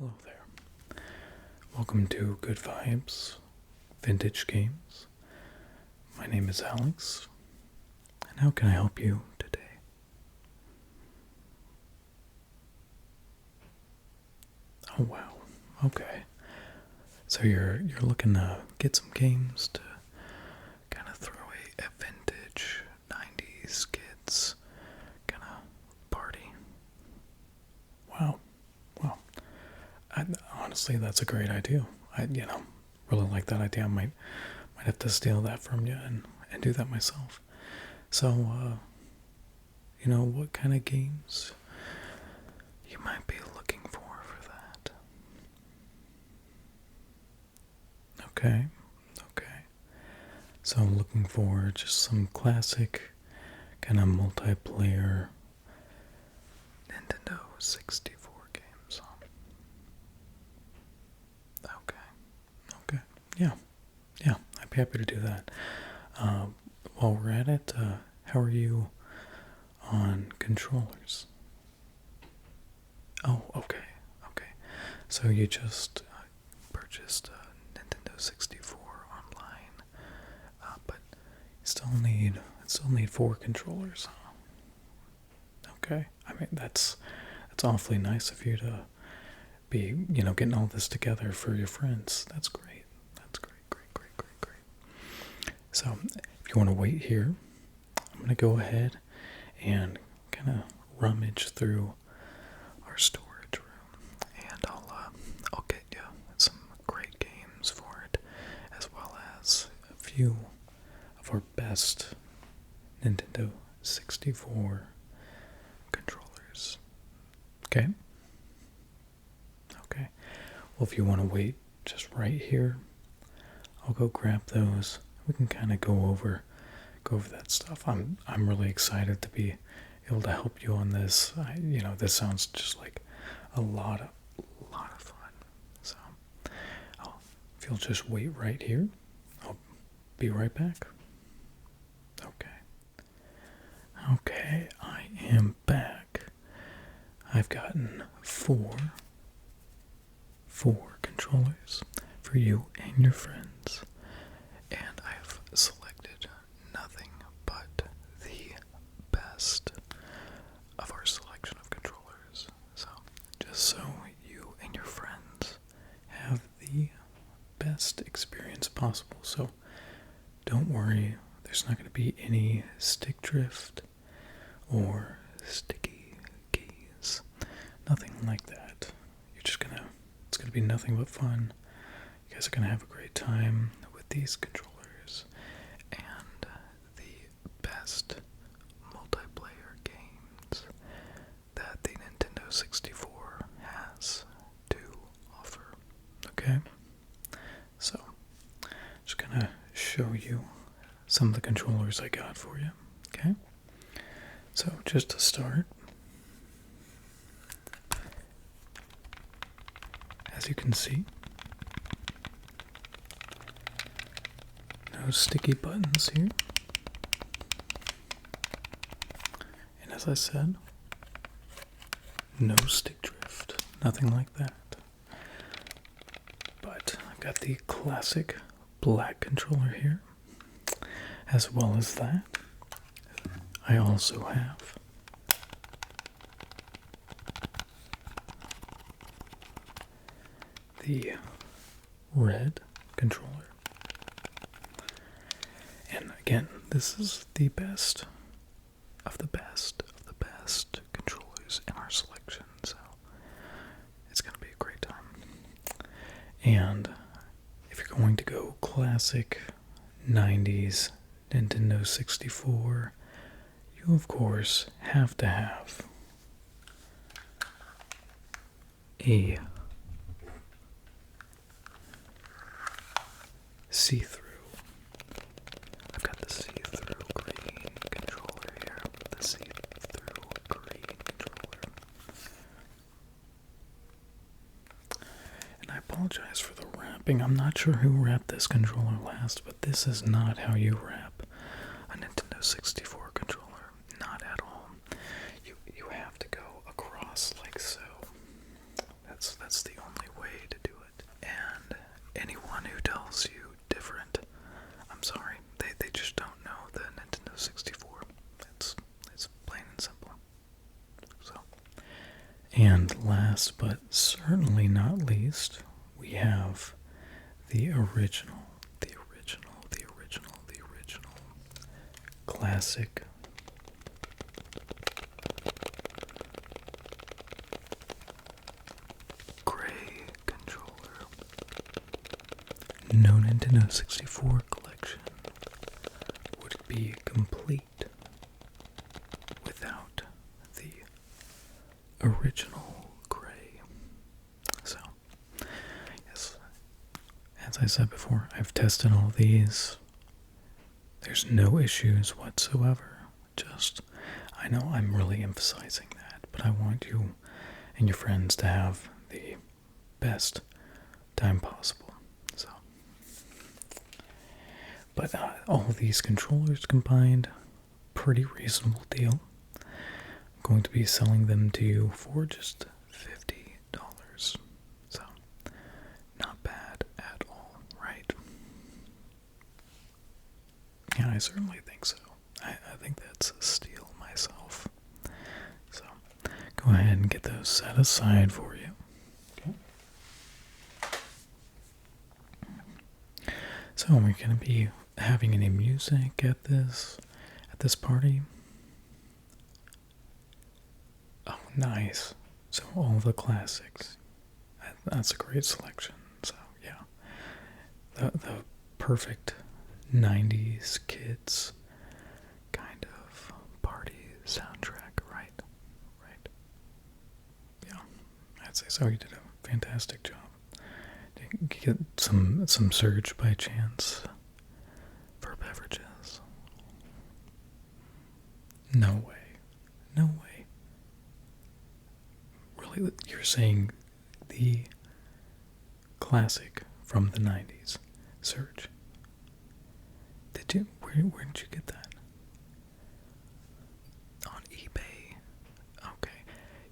Hello there. Welcome to Good Vibes Vintage Games. My name is Alex, and how can I help you today? Oh wow. Okay. So you're looking to get some games to kind of throw a vintage 90's kids kind of party. Wow. Well, honestly, that's a great idea. I really like that idea. I might have to steal that from you and do that myself. So, what kind of games you might be looking for that? Okay. So I'm looking for just some classic kind of multiplayer Nintendo 64 games. Okay. Yeah, I'd be happy to do that. While we're at it, how are you on controllers? Oh, okay. So you just purchased a Nintendo 64 online, but you still need 4 controllers. Okay. I mean, that's awfully nice of you to be, getting all this together for your friends. That's great. That's great. So, if you want to wait here, I'm going to go ahead and kind of rummage through our storage room, and I'll get you some great games for it, as well as a few of our best Nintendo 64 controllers. Okay? Okay. Well, if you want to wait just right here, I'll go grab those. We can kind of go over that stuff. I'm really excited to be able to help you on this. This sounds just like a lot of fun. So, if you'll just wait right here, I'll be right back. Okay, I am back. I've gotten four controllers for you and your friends, and I've selected nothing but the best of our selection of controllers. So, just so you and your friends have the best experience possible. So, don't worry, there's not going to be any stick drift or sticky keys. Nothing like that. It's gonna be nothing but fun. You guys are gonna have a great time with these controllers and the best multiplayer games that the Nintendo 64 has to offer. Okay? So, just gonna show you some of the controllers I got for you. Okay? So, just to start, as you can see, no sticky buttons here. And as I said, no stick drift, nothing like that. But I've got the classic black controller here, as well as that. I also have the red controller. And again, this is the best of the best of the best controllers in our selection, so it's going to be a great time. And if you're going to go classic 90's Nintendo 64, you of course have to have a see-through. I've got the see-through green controller here. The see-through green controller. And I apologize for the wrapping. I'm not sure who wrapped this controller last, but this is not how you wrap a Nintendo 64 controller. Not at all. You have to go across like so. That's the only last but certainly not least, we have the original classic gray controller. No Nintendo 64 collection would be complete without the original gray. So, yes, as I said before, I've tested all these. There's no issues whatsoever. Just, I know I'm really emphasizing that, but I want you and your friends to have the best time possible. So, but all these controllers combined, pretty reasonable deal. I'm going to be selling them to you for just $50. So, not bad at all, right? Yeah, I certainly think so. I think that's a steal myself. So, go ahead and get those set aside for you. Okay. So, we're going to be having any music at this party? Oh, nice. So, all the classics. That's a great selection. So, yeah. The perfect 90's kids kind of party soundtrack, right? Yeah, I'd say so. You did a fantastic job. Did you get some surge by chance for beverages? No way. Really, you're saying the classic from the 90's, Surge? Did you? Where did you get that? On eBay. Okay.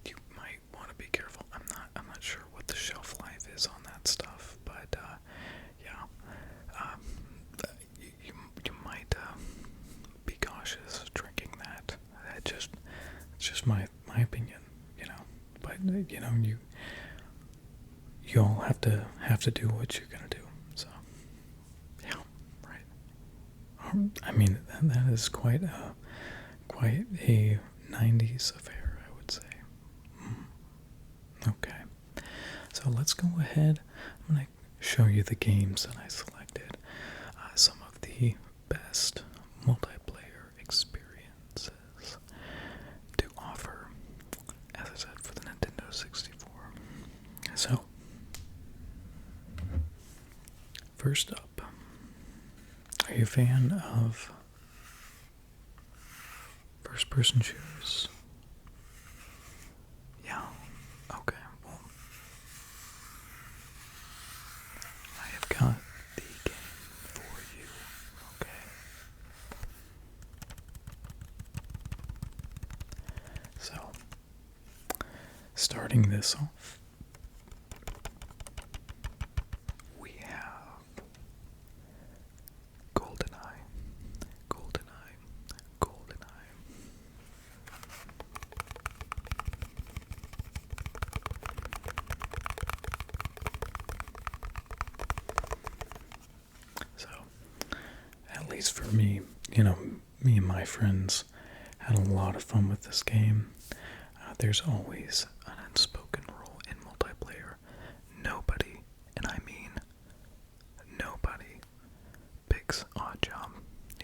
You might want to be careful. I'm not sure what the shelf life is on that stuff, but yeah. You might be cautious drinking that. It's just my opinion, But you all have to do what you're gonna do. So yeah, right. I mean, that is quite a 90's affair, I would say. Okay, so let's go ahead. I'm going to show you the games that I selected. Some of the best multiplayer experiences to offer, as I said, for the Nintendo 64. So, first up, are you a fan of first-person shooters? Yeah. Okay. Well, I have got the game for you. Okay. So, starting this off, we have GoldenEye. So, at least for me, me and my friends had a lot of fun with this game. There's always an unspoken rule in multiplayer. Nobody, and I mean nobody, picks Oddjob.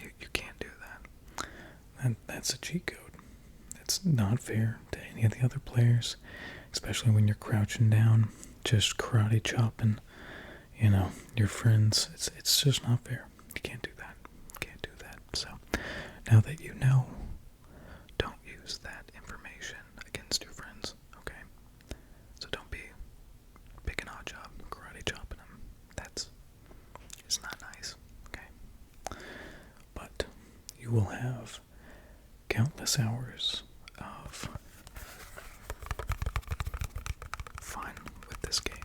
You can't do that. That's a cheat code. It's not fair to any of the other players, especially when you're crouching down, just karate chopping, your friends. It's just not fair. You can't do that. So, now that you know, don't use that information against your friends, okay? So don't be picking Oddjob, karate chopping them. It's not nice, okay? But you will have countless hours of fun with this game.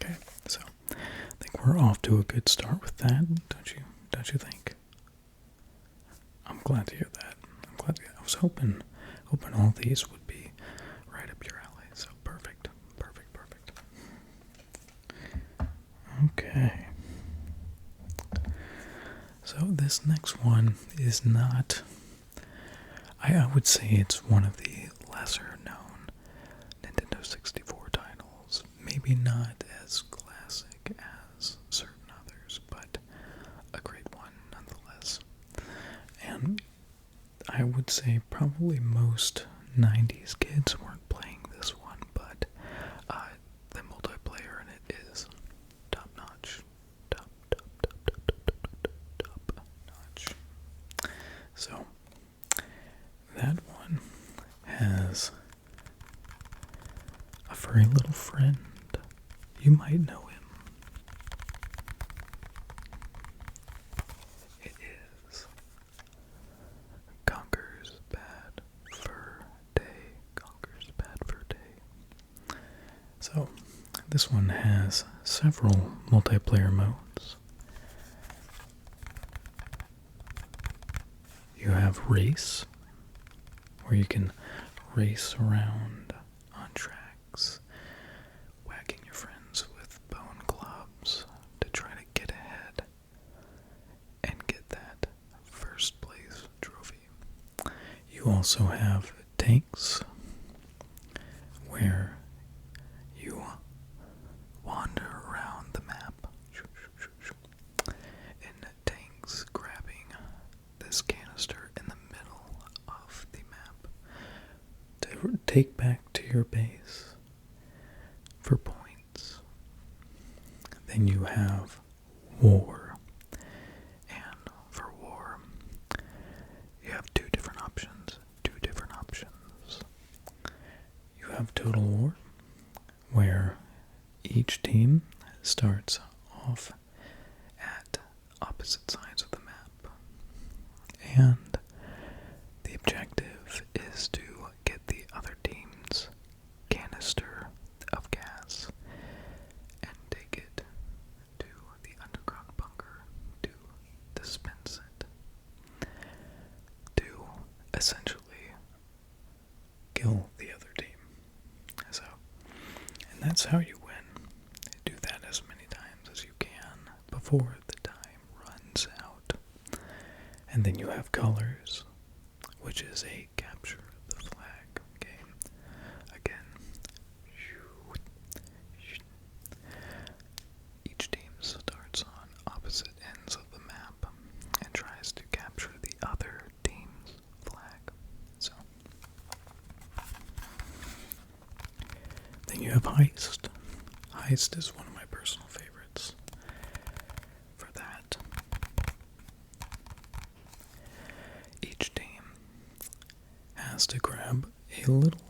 Okay, so I think we're off to a good start with that, don't you think? glad to hear that. I was hoping all these would be right up your alley. So perfect. Okay. So this next one is not, I would say it's one of the lesser known Nintendo 64 titles. Maybe not as classic as certain others, but a great one nonetheless. And I would say probably most 90's kids weren't playing this one, but the multiplayer in it is top notch. Top notch. So, that one has a furry little friend. You might know him. It is Conker's Bad Fur Day. Conker's Bad Fur Day. So, this one has several multiplayer modes. You have race, where you can race around on tracks, whacking your friends with bone clubs to try to get ahead and get that first place trophy. You also have tanks, where you wander around the map in tanks, grabbing this canister in the middle of the map to take back to your base for points. Then you have war, and for war you have two different options. You have Total War, where each team starts off at opposite sides of the map, and the objective is to get the other team's canister of gas and take it to the underground bunker to dispense it, to essentially kill the other team. So, and that's how you win. Do that as many times as you can before the time runs out. And then you have colors, which is a capture the flag game. Again, each team starts on opposite ends of the map and tries to capture the other team's flag. So, then you have Heist. Heist is one of my personal favorites for that. Each team has to grab a little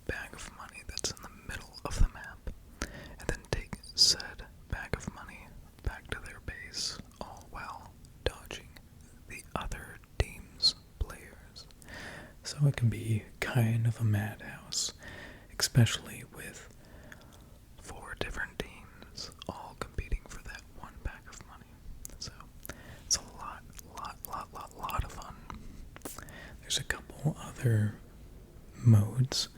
bag of money that's in the middle of the map and then take said bag of money back to their base, all while dodging the other team's players. So it can be kind of a madhouse, especially with 4 different teams all competing for that one bag of money. So it's a lot of fun. There's a couple other modes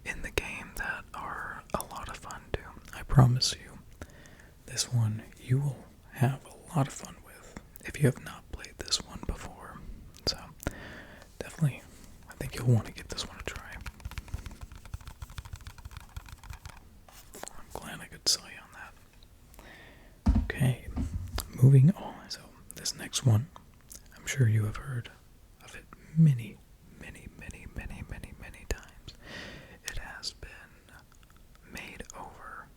in the game that are a lot of fun too. I promise you, this one you will have a lot of fun with if you have not played this one before. So definitely, I think you'll want to give this one a try. I'm glad I could sell you on that. Okay, moving on. So this next one, I'm sure you have heard of it many times. It has been made over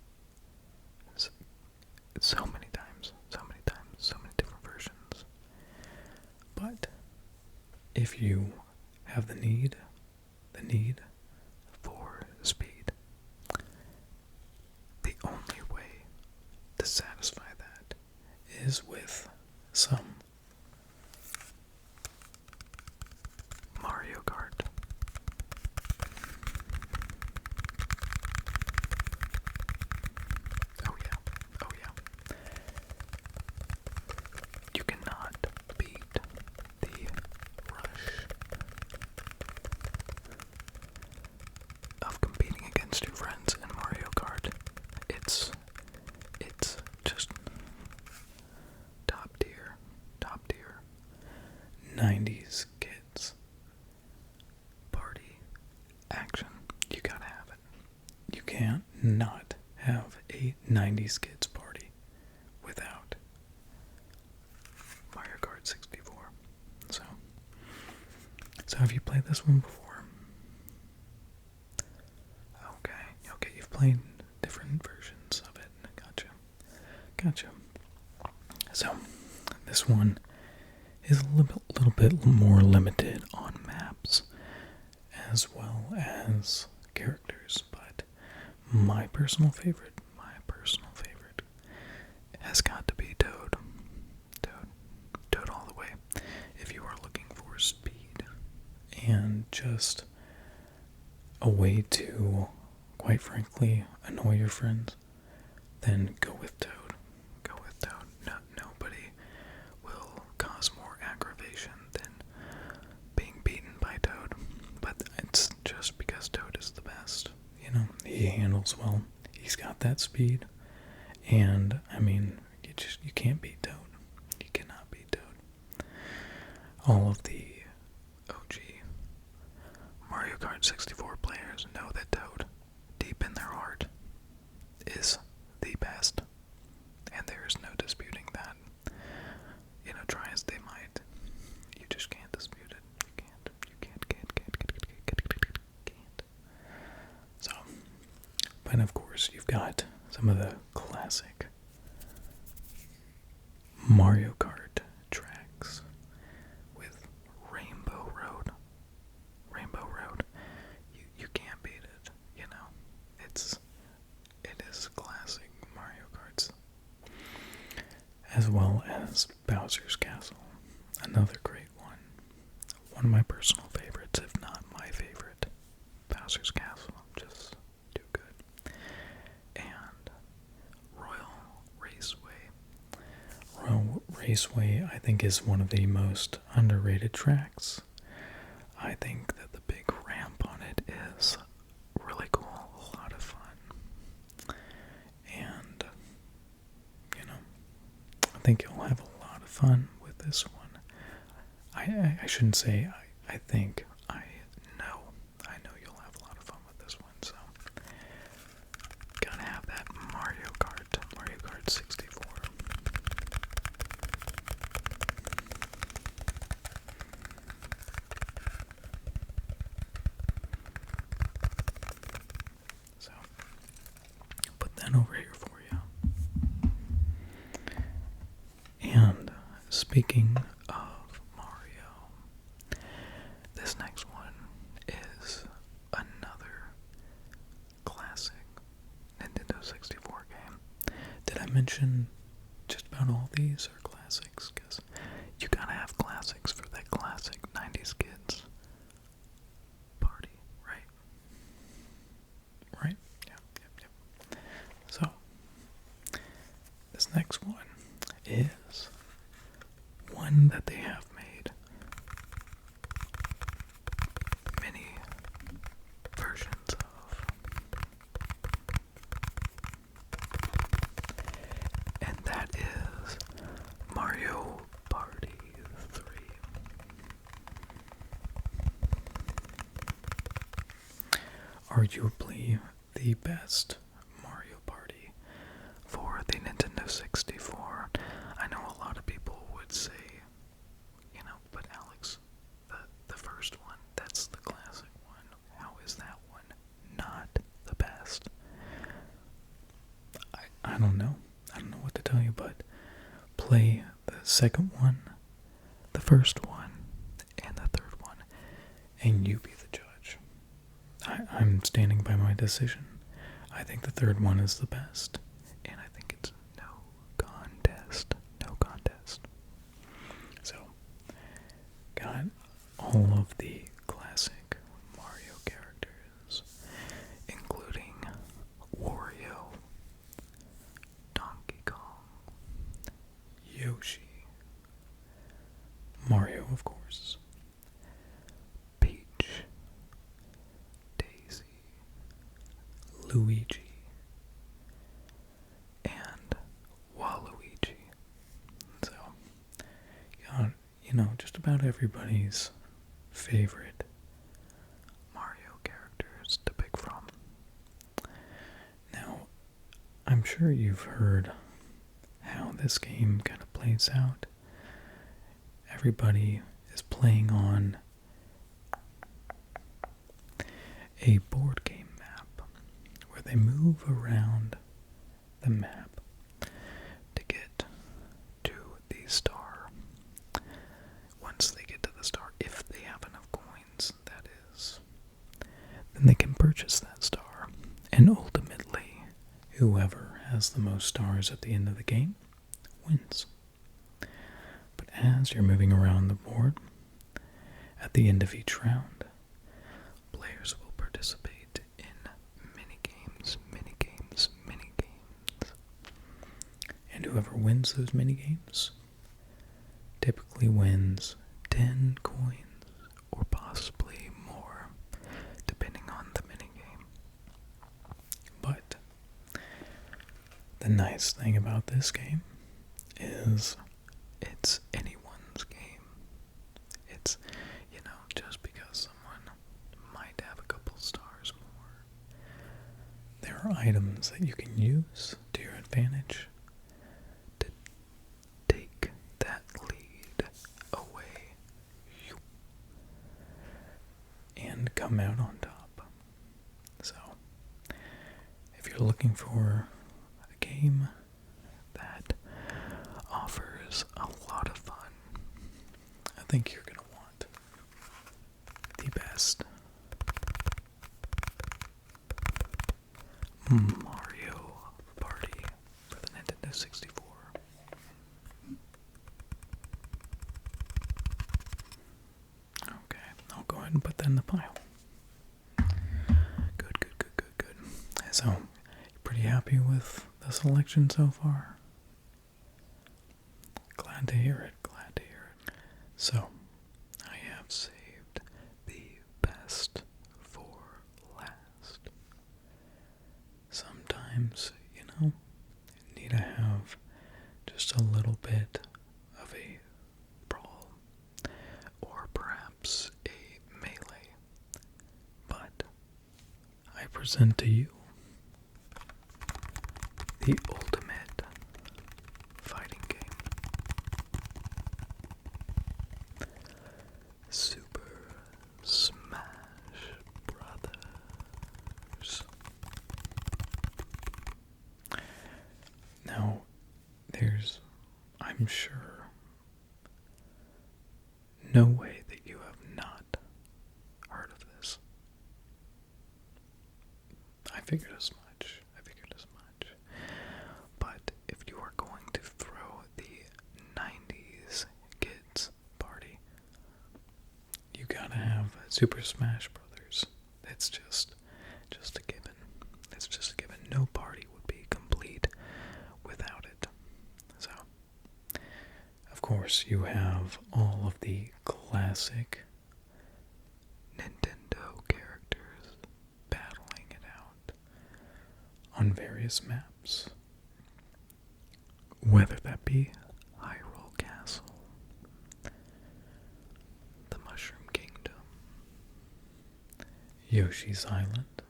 so many times, so many different versions. But if you have the need for speed, the only way to satisfy that is with some Mario Kart. Oh yeah. You cannot beat the 90's kids party action. You gotta have it. You can't not have a 90's kids party without Mario Kart 64. So have you played this one before? Okay, you've played different versions of it. Gotcha. So, this one is a little bit more limited on maps as well as characters, but my personal favorite has got to be Toad. Toad all the way. If you are looking for speed and just a way to, quite frankly, annoy your friends, then go with Toad. Nobody will cause more aggravation than being beaten by Toad. But it's just because Toad is the best. You know, he handles well. He's got that speed. And, I mean, you can't beat Toad. You cannot beat Toad. All of the OG Mario Kart 64 players know that Toad, deep in their heart, is the best. And there is no disputing that. You know, try as they might, you just can't dispute it. You can't. So, but of course, you've got some of the classic Mario Kart tracks with Rainbow Road. You can't beat it, you know. It is classic Mario Karts. As well as Bowser's Castle, another great one. One of my personal favorites, if not my favorite. Bowser's Castle, just too good. And Royal Raceway, I think, is one of the most underrated tracks. I think that the big ramp on it is really cool, a lot of fun. And, you know, I think you'll have a lot of fun with this one. I shouldn't say I think. I know you'll have a lot of fun with this one, so gotta have that Mario Kart 64. So, put that over here for you. And speaking of Mario, this next one is another classic Nintendo 64 game. Did I mention just about all these are classics? Because you gotta have classics for that classic 90's kids party, right? Right? Yep. So, this next one is one that they have made many versions of. And that is Mario Party 3. Arguably the best Mario Party for the Nintendo 64. I know a lot of people would say, you know, but Alex, the first one, that's the classic one. How is that one not the best? I don't know. I don't know what to tell you, but play the second one, the first one, and the third one, and you be the judge. I'm standing by my decision. I think the third one is the best, and I think it's no contest. So, got all of the classic Mario characters, including Wario, Donkey Kong, Yoshi, Mario, of course, Peach, Daisy, Luigi, and Waluigi. So, you know, just about everybody's favorite Mario characters to pick from. Now, I'm sure you've heard how this game kind of plays out. Everybody is playing on a board game map where they move around the map to get to the star. Once they get to the star, if they have enough coins, that is, then they can purchase that star. And ultimately, whoever has the most stars at the end of the game wins. But as you're moving around the board, at the end of each round, players will participate in mini-games. And whoever wins those mini-games typically wins 10 coins or possibly more, depending on the minigame. But the nice thing about this game is it's anyone's game. It's, just because someone might have a couple stars more, there are items that you can use to your advantage to take that lead away and come out on top. So, if you're looking for a game that offers a lot of fun, I think you're going to want the best Mario Party for the Nintendo 64. Okay, I'll go ahead and put that in the pile. Good. So, you pretty happy with the selection so far? Glad to hear it. So, I have saved the best for last. Sometimes, you need to have just a little bit of a brawl, or perhaps a melee. But I present to you the ultimate fighting game. Super Smash Brothers. Now, there's, I'm sure, no way that you have not heard of this. I figured as much. But if you are going to throw the 90's kids party, you gotta have Super Smash Brothers. It's just a given. It's just a given. No party would be complete without it. So, of course, you have all of the classic Nintendo characters battling it out on various maps. Whether that be Hyrule Castle, the Mushroom Kingdom, Yoshi's Island,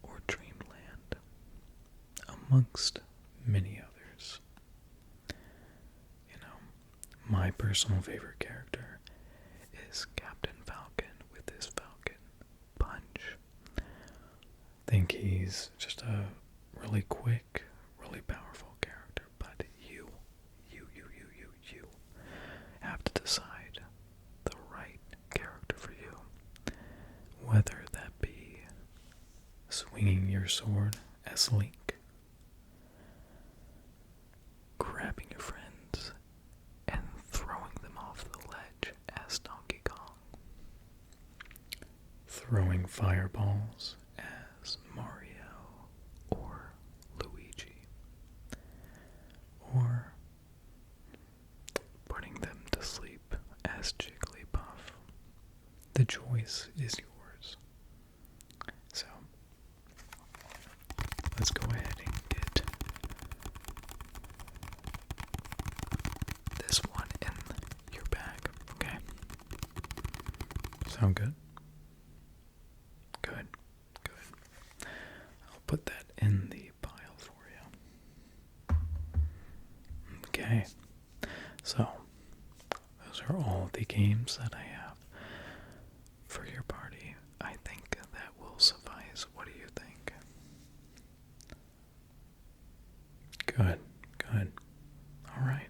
or Dreamland, amongst many others. My personal favorite character is Captain Falcon with his Falcon Punch. I think he's just a really quick, really powerful character, but you have to decide the right character for you. Whether that be swinging your sword as Link, grabbing your friends and throwing them off the ledge as Donkey Kong, throwing fireballs as Mario or Luigi, or putting them to sleep as Jigglypuff. The choice is yours. So, let's go ahead and get this one in Sound good? Good. Good. I'll put that in the pile for you. Okay. So, those are all the games that I have for your party. I think that will suffice. What do you think? Good. Good. All right.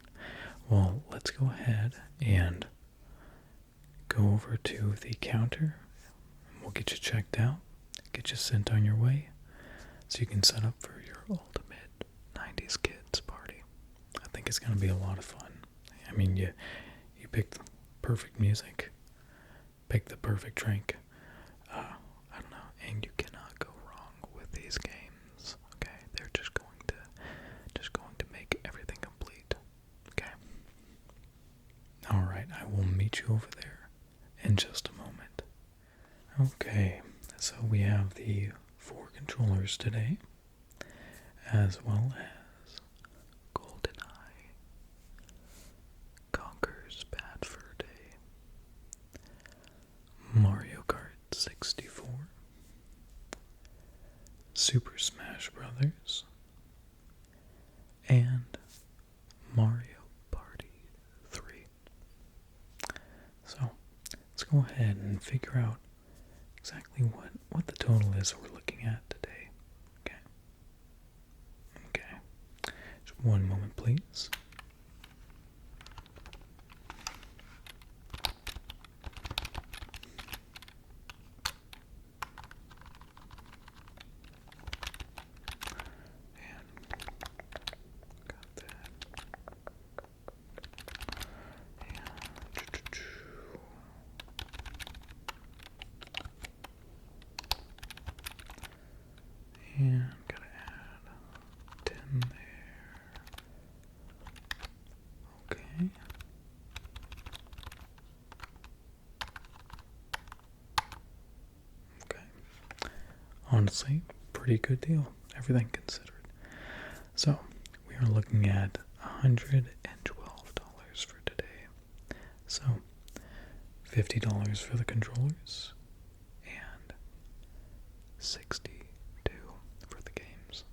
Well, let's go ahead and go over to the counter. We'll get you checked out, get you sent on your way, so you can set up for your ultimate 90s kids party. I think it's going to be a lot of fun. I mean, you picked the perfect music, picked the perfect drink. I don't know, and you cannot go wrong with these games. Okay, they're just going to make everything complete. Okay. All right, I will meet you over there in just a moment. Okay, so we have the 4 controllers today, as well as GoldenEye, Conker's Bad Fur Day, Mario Kart 64, Super Smash Brothers, and Mario Party 3. So, let's go ahead and figure out exactly what the total is we're looking at today. Okay. Okay. Just one moment, please. Got that. And gotta add 10 there. Okay. Okay. Honestly, pretty good deal, everything considered. So, we are looking at $112 for today. So, $50 for the controllers and $62 for the games.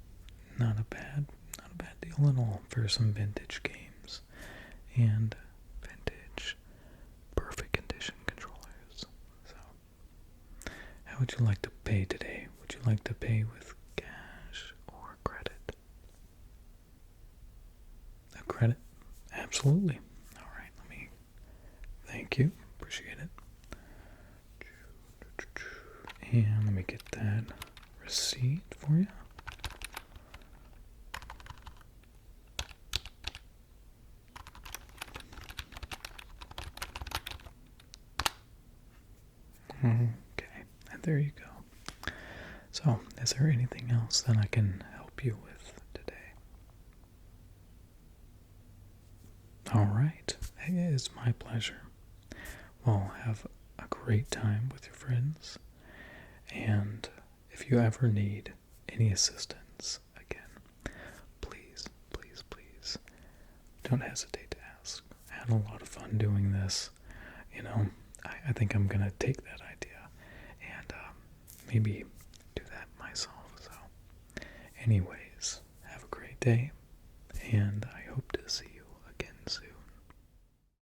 Not a bad deal at all for some vintage games and vintage perfect condition controllers. So, how would you like to pay today? Would you like to pay with cash or credit? A credit? Absolutely. All right, thank you. Appreciate it. And let me get that receipt for you. Okay, and there you go. So, is there anything else that I can help you with today? All right, it's my pleasure. Well, have a great time with your friends, and if you ever need any assistance, again, please, please, please, don't hesitate to ask. I had a lot of fun doing this. I think I'm gonna take that idea and maybe do that myself. So, anyways, have a great day, and